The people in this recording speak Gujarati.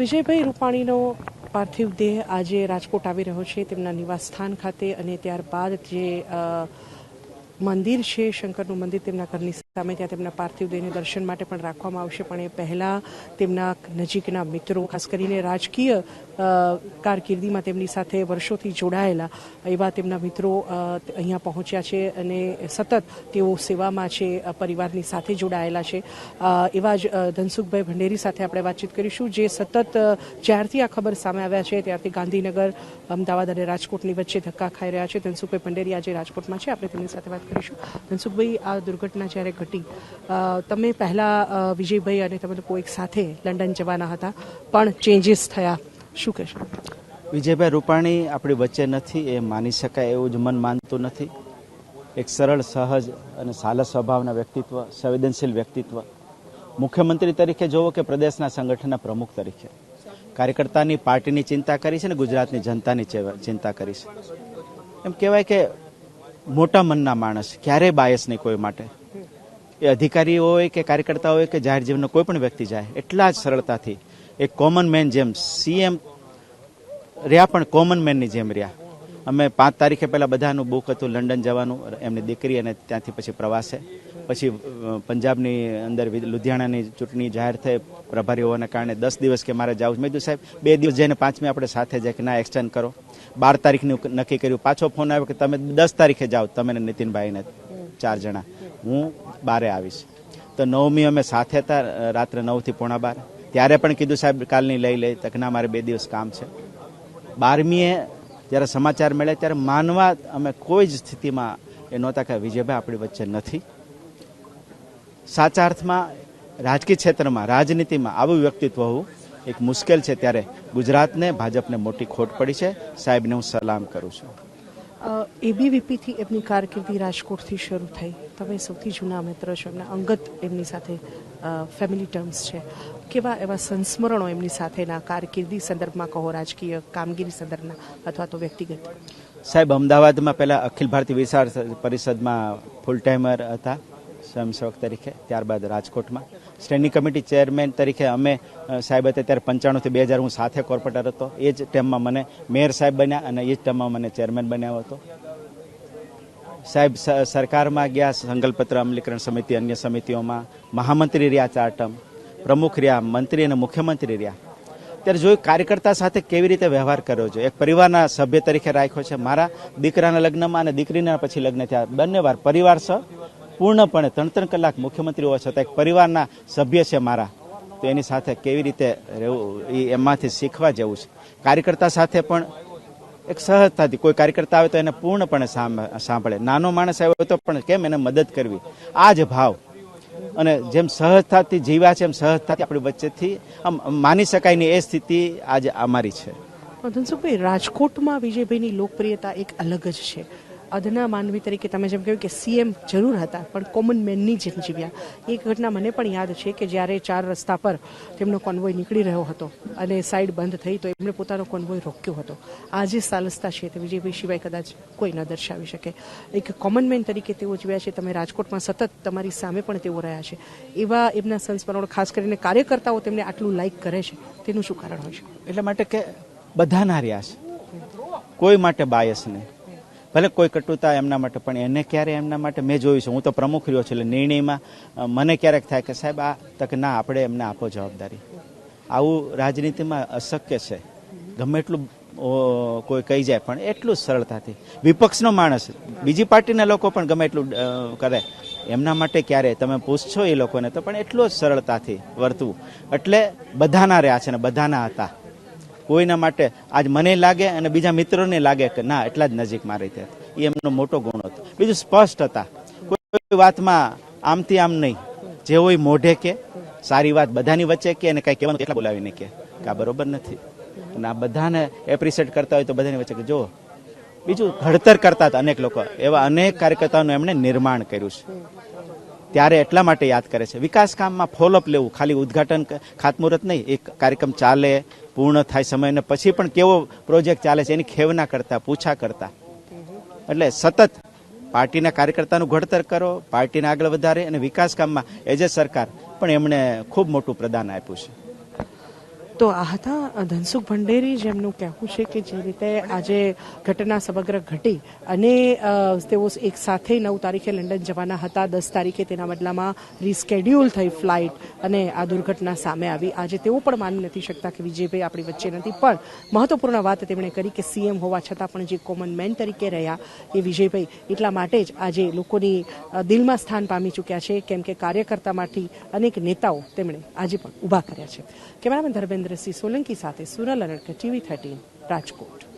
વિજયભાઈ રૂપાણીનો પાર્થિવ દેહ આજે રાજકોટ આવી રહ્યો છે તેમના નિવાસસ્થાન ખાતે અને ત્યારબાદ જે મંદિર છે શંકરનું મંદિર તેમના ઘરની સામે ત્યાં તેમના પાર્થિવ દેહને દર્શન માટે પણ રાખવામાં આવશે પણ એ પહેલાં તેમના નજીકના મિત્રો ખાસ કરીને રાજકીય કારકિર્દીમાં તેમની સાથે વર્ષોથી જોડાયેલા એવા તેમના મિત્રો અહીંયા પહોંચ્યા છે અને સતત તેઓ સેવામાં છે પરિવારની સાથે જોડાયેલા છે એવા જ ધનસુખભાઈ ભંડેરી સાથે આપણે વાતચીત કરીશું જે સતત જ્યારથી આ ખબર સામે આવ્યા છે ત્યારથી ગાંધીનગર અમદાવાદ અને રાજકોટની વચ્ચે ધક્કા ખાઈ રહ્યા છે. ધનસુખભાઈ ભંડેરી આજે રાજકોટમાં છે, આપણે તેમની સાથે વાત કરીશું. ધનસુખભાઈ, આ દુર્ઘટના જ્યારે ઘટી તમે પહેલાં વિજયભાઈ અને તમે લોકો એક સાથે લંડન જવાના હતા પણ ચેન્જીસ થયા, શું કહેશો? વિજયભાઈ રૂપાણી આપણી વચ્ચે નથી એ માની શકાય એવું જ મન માનતું નથી. એક સરળ, સહજ અને સાલસ સ્વભાવના વ્યક્તિત્વ, સંવેદનશીલ વ્યક્તિત્વ, મુખ્યમંત્રી તરીકે જોવો કે પ્રદેશના સંગઠનના પ્રમુખ તરીકે કાર્યકર્તાની, પાર્ટીની ચિંતા કરી છે ને ગુજરાતની જનતાની ચિંતા કરી છે. એમ કહેવાય કે મોટા મનના માણસ, ક્યારેય બાયસ નહીં કોઈ માટે. એ અધિકારી હોય કે કાર્યકર્તા હોય કે જાહેર જીવનનો કોઈ પણ વ્યક્તિ જાય એટલા જ સરળતાથી એક કોમન મેન જેમ સીએમ રહ્યા પણ કોમન મેનની જેમ રહ્યા. અમે 5 તારીખે પહેલાં બધાનું બુક હતું લંડન જવાનું, એમની દીકરી અને ત્યાંથી પછી પ્રવાસે. પછી પંજાબની અંદર લુધિયાણાની ચૂંટણી જાહેર થઈ, પ્રભારી હોવાના કારણે 10 દિવસ કે મારે જવું. મેં કીધું સાહેબ 2 દિવસ જઈને 5મી આપણે સાથે જાય કે ના એક્સટેન્ડ કરો. 12 તારીખનું નક્કી કર્યું. પાછો ફોન આવ્યો કે તમે 10 તારીખે જાઓ, તમે ને નીતિનભાઈને 4 જણા, હું 12 આવીશ. તો 9મી અમે સાથે હતા, રાત્રે 9 થી 11:15. ત્યારે પણ કીધું સાહેબ કાલની લઈ લે, તકના મારે 2 દિવસ કામ છે. 12મીએ જ્યારે સમાચાર મળ્યા ત્યારે માનવા અમે કોઈ જ સ્થિતિમાં એ નહોતા કે વિજયભાઈ આપણી વચ્ચે નથી. સાચા અર્થમાં રાજકીય ક્ષેત્રમાં, રાજનીતિમાં આવું વ્યક્તિત્વ હોવું એક મુશ્કેલ છે. ત્યારે ગુજરાતને, ભાજપને મોટી ખોટ પડી છે. સાહેબને હું સલામ કરું છું. એબીવીપીથી એમની કારકિર્દી રાજકોટથી શરૂ થઈ. તમે સૌથી જૂના મિત્ર છો, એમના અંગત એમની સાથે ફેમિલી ટર્મ્સ છે. કેવા એવા સંસ્મરણો એમની સાથેના કારકિર્દી સંદર્ભમાં કહો, રાજકીય કામગીરી સંદર્ભના અથવા તો વ્યક્તિગત? સાહેબ અમદાવાદમાં પહેલાં અખિલ ભારતીય વિચાર પરિષદમાં ફૂલ ટાઈમર હતા સ્વયંસેવક તરીકે, ત્યારબાદ રાજકોટમાં સ્ટેન્ડિંગ કમિટી ચેરમેન તરીકે અમે સાહેબ હતા ત્યારે 95 થી 2000 હું સાથે કોર્પોરેટર હતો. એ જ ટાઈમમાં મને મેયર સાહેબ બન્યા અને એ જ ટાઈમમાં મને ચેરમેન બનાવ્યો હતો. સાહેબ સરકારમાં ગયા, સંકલ્પપત્ર અમલીકરણ સમિતિ, અન્ય સમિતિઓમાં મહામંત્રી રહ્યા, 4 ટર્મ પ્રમુખ રહ્યા, મંત્રી અને મુખ્યમંત્રી રહ્યા. ત્યારે જોયું કાર્યકર્તા સાથે કેવી રીતે વ્યવહાર કર્યો છે. એક પરિવારના સભ્ય તરીકે રાખ્યો છે. મારા દીકરાના લગ્નમાં અને દીકરીના પછી લગ્ન થયા, બંને વાર પરિવાર પૂર્ણપણે 3 કલાક મુખ્યમંત્રી હોવા છતાં એક પરિવારના સભ્ય છે મારા, તો એની સાથે કેવી રીતે રહેવું એ એમાંથી શીખવા જેવું છે. કાર્યકર્તા સાથે પણ એક સહજતાથી, કોઈ કાર્યકર્તા આવે તો એને પૂર્ણપણે સાંભળે. નાનો માણસ આવ્યો તો પણ કેમ એને મદદ કરવી, આ જ ભાવ અને જેમ સહજતાથી જીવ્યા છે એમ સહજતાથી આપણી વચ્ચેથી આમ માની શકાય નહીં એ સ્થિતિ આજે અમારી છે. ધનસુખભાઈ, રાજકોટમાં વિજયભાઈની લોકપ્રિયતા એક અલગ જ છે. અદના માનવી તરીકે તમે જેમ કહ્યું કે સીએમ જરૂર હતા પણ કોમન મેનની જેમ જીવ્યા. એક ઘટના મને પણ યાદ છે કે જ્યારે 4 રસ્તા પર તેમનો કોન્વોય નીકળી રહ્યો હતો અને સાઈડ બંધ થઈ તો એમણે પોતાનો કોન્વોય રોક્યો હતો. આ જે સાલસતા છે તે વિજયભાઈ સિવાય કદાચ કોઈ ન દર્શાવી શકે. એક કોમન મેન તરીકે તેઓ જીવ્યા છે. તમે રાજકોટમાં સતત તમારી સામે પણ તેઓ રહ્યા છે. એવા એમના સંસ્મરણો, ખાસ કરીને કાર્યકર્તાઓ તેમને આટલું લાઈક કરે છે, તેનું શું કારણ હોય છે? એટલા માટે કે બધાના રહ્યા છે, કોઈ માટે બાયસ નહીં. ભલે કોઈ કટુતા એમના માટે, પણ એને ક્યારે એમના માટે મેં જોયું છે. હું તો પ્રમુખ રહ્યો છું એટલે નિર્ણયમાં મને ક્યારેક થાય કે સાહેબ આ તક ના, આપણે એમને આપો જવાબદારી. આવું રાજનીતિમાં અશક્ય છે. ગમે એટલું કોઈ કહી જાય પણ એટલું જ સરળતાથી. વિપક્ષનો માણસ, બીજી પાર્ટીના લોકો પણ ગમે એટલું કરે, એમના માટે ક્યારે તમે પૂછશો એ લોકોને તો પણ એટલું જ સરળતાથી વર્તવું. એટલે બધાના રહ્યા છે ને બધાના હતા. કોઈના માટે આજ મને લાગે અને બીજા મિત્રોને લાગે કે ના એટલા જ નજીક મારી તે, એ એમનો મોટો ગુણ હતો. બીજું સ્પષ્ટ હતા, કોઈ વાતમાં આમથી આમ નહીં, જે હોય મોઢે કે સારી વાત બધાની વચ્ચે કે અને કઈ કહેવાનું એટલા બોલાવીને કે આ બરોબર નથી. અને આ બધાને એપ્રિશિએટ કરતા હોય તો બધાની વચ્ચે કે જો. બીજું ઘડતર કરતા હતા અનેક લોકો, એવા અનેક કાર્યકર્તાઓનું એમણે નિર્માણ કર્યું છે. ત્યારે એટલા માટે યાદ કરે છે. વિકાસ કામમાં ફોલોઅપ લેવું, ખાલી ઉદઘાટન ખાતમુહૂર્ત નહીં, એક કાર્યક્રમ ચાલે, પૂર્ણ થાય સમય ને પછી પણ કેવો પ્રોજેક્ટ ચાલે છે એની ખેવના કરતા, પૂછા કરતા. એટલે સતત પાર્ટીના કાર્યકર્તાનું ઘડતર કરો, પાર્ટીને આગળ વધારે અને વિકાસ કામમાં એજ સરકાર પણ એમણે ખૂબ મોટું પ્રદાન આપ્યું છે. તો આ હતા ધનસુખ ભંડેરી, જેમનું કહેવું છે કે જે રીતે આજે ઘટના સમગ્ર ઘટી અને તેઓ એક સાથે 9 તારીખે લંડન જવાના હતા, 10 તારીખે તેના બદલામાં રીસ્કેડ્યુલ થઈ ફ્લાઇટ અને આ દુર્ઘટના સામે આવી. આજે તેઓ પણ માની નથી શકતા કે વિજયભાઈ આપણી વચ્ચે નથી, પણ મહત્વપૂર્ણ વાત તેમણે કરી કે સીએમ હોવા છતાં પણ જે કોમન મેન તરીકે રહ્યા એ વિજયભાઈ એટલા માટે જ આજે લોકોની દિલમાં સ્થાન પામી ચૂક્યા છે, કેમ કે કાર્યકર્તામાંથી અનેક નેતાઓ તેમણે આજે પણ ઊભા કર્યા છે. કેમેરામેન ધર્મેન્દ્રસિંહ સોલંકી સાથે સુરલ અરડકર, TV13, રાજકોટ.